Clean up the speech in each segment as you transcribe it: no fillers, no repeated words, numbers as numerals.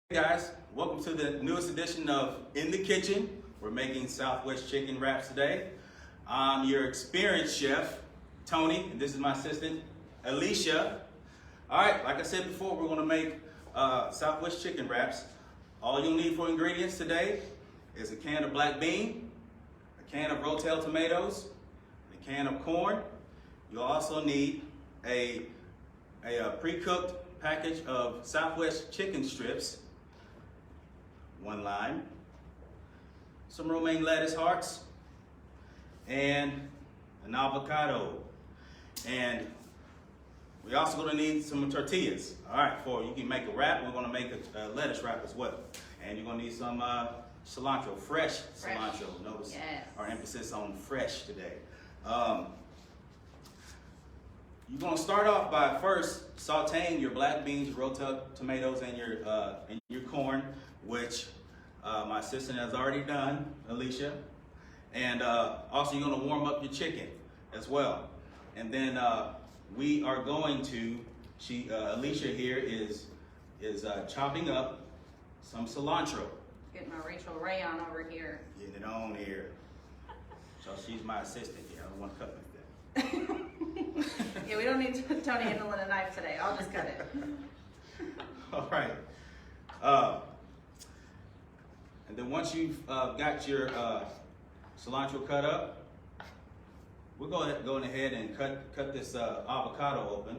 Hey guys, welcome to the newest edition of In the Kitchen. We're making Southwest chicken wraps today. I'm your experienced chef, Tony, and this is my assistant, Allisha. All right, like I said before, we're going to make Southwest chicken wraps. All you'll need for ingredients today is a can of black bean, a can of rotel tomatoes, a can of corn. You'll also need a pre-cooked package of Southwest chicken strips, 1 lime, some romaine lettuce hearts, and an avocado. And we're also going to need some tortillas. All right, you can make a wrap. We're going to make a lettuce wrap as well. And you're going to need some cilantro, fresh cilantro. Notice our emphasis on fresh today. You're going to start off by first sauteing your black beans, your rotel tomatoes, and your corn, which my assistant has already done, Allisha. And also you're going to warm up your chicken as well. And then we are going to, Allisha here is chopping up some cilantro. Getting my Rachel Ray on over here. Getting it on here. So she's my assistant here. I don't want to cut like that. Yeah, we don't need Tony handling a knife today. I'll just cut it. All right. And then once you've got your cilantro cut up, we're going ahead and cut this avocado open.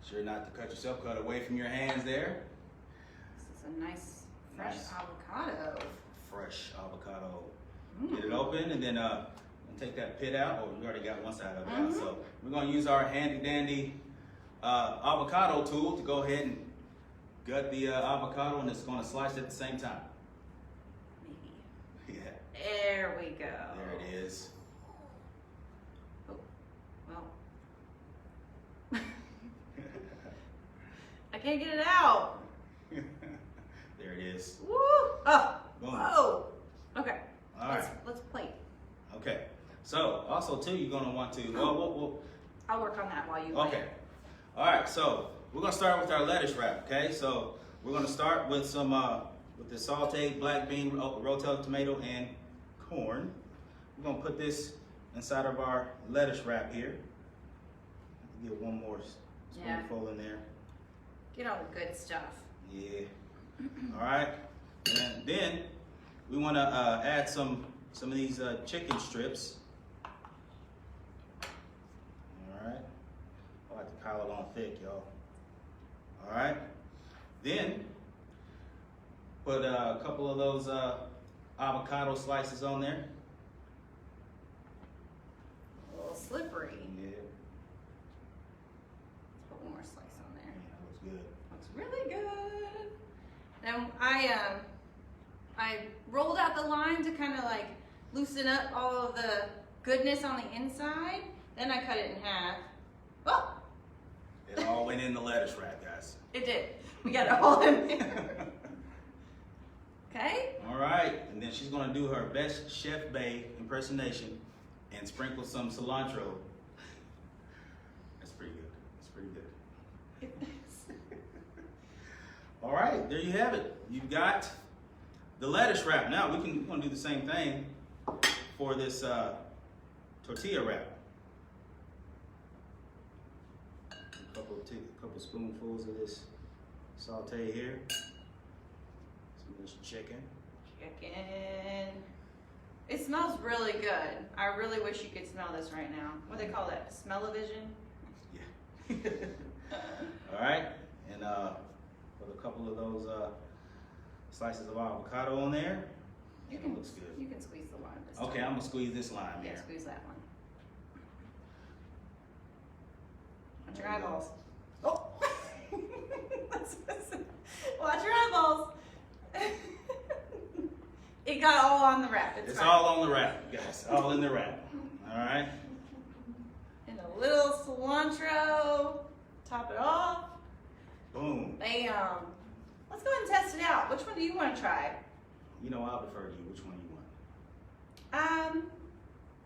Sure not to cut yourself. Cut away from your hands there. This is a nice fresh avocado. Fresh avocado. Get it open, and then take that pit out. We already got one side of it out. So we're going to use our handy dandy avocado tool to go ahead and gut the avocado, and it's going to slice at the same time. Maybe. Yeah. There we go. There it is. Oh, well. I can't get it out. There it is. Woo! Oh! Boom. Whoa! Okay. All right. Let's plate. Okay. So also too, you're going to want to. I'll work on that while you plate. Okay. All right. So we're going to start with our lettuce wrap. Okay. So we're going to start with some with the sauteed black bean, rotel tomato, and corn. We're going to put this inside of our lettuce wrap here. Get one more spoonful in there. Get all the good stuff. Yeah. All right. And then we want to add some of these chicken strips. All right. I like to pile it on thick, y'all. All right. Then put a couple of those avocado slices on there. A little slippery. Yeah. Let's put one more slice on there. Yeah, that looks good. Looks really good. Now I rolled out the lime to kind of like loosen up all of the goodness on the inside. Then I cut it in half. Oh! It all went in the lettuce wrap, guys. It did. We got it all in there. Okay? All right. And then she's going to do her best Chef Bay impersonation and sprinkle some cilantro. That's pretty good. That's pretty good. All right. There you have it. You've got the lettuce wrap. Now we're going to do the same thing for this tortilla wrap. A couple spoonfuls of this saute here. Some of this chicken. It smells really good. I really wish you could smell this right now. What do they call that? Smell-o-vision? Yeah. All right. And put a couple of those slices of avocado on there. It looks good. You can squeeze the lime this time. Okay, I'm gonna squeeze this lime Yeah, here. squeeze that one. Watch your eyeballs. Oh! Watch your eyeballs. It got all on the wrap. It's fine. all on the wrap, guys. All in the wrap. All right. And a little cilantro. Top it off. Boom. Bam. Let's go ahead and test it out. Which one do you want to try? You know, I'll defer to you. Which one you want?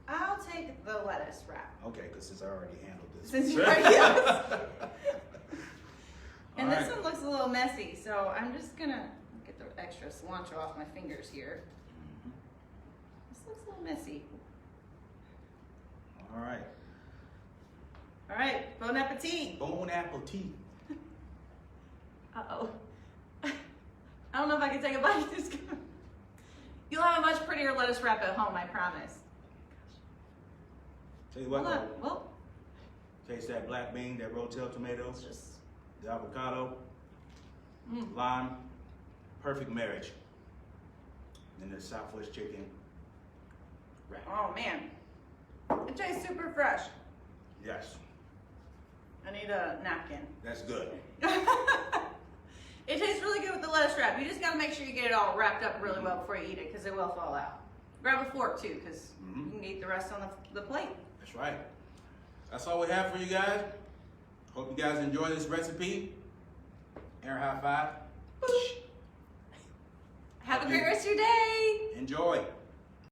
I'll take the lettuce wrap. Okay, because since I already handled this. Since you already And All this right. one looks a little messy, so I'm just gonna get the extra cilantro off my fingers here. This looks a little messy. All right. All right, bon appetit. Bon appetit. Uh-oh. I don't know if I can take a bite. You'll have a much prettier lettuce wrap at home, I promise. Tell you what, Hold on. though, Well, taste that black bean, that rotel tomatoes, just. the avocado, Mm. lime, perfect marriage. And the Southwest chicken wrap. Oh man, it tastes super fresh. Yes, I need a napkin. that's good. It tastes really good with the lettuce wrap. You just gotta make sure you get it all wrapped up really well before you eat it, because it will fall out. Grab a fork too, because you can eat the rest on the plate. That's right. That's all we have for you guys. Hope you guys enjoy this recipe. Air high five. Have a great rest of your day.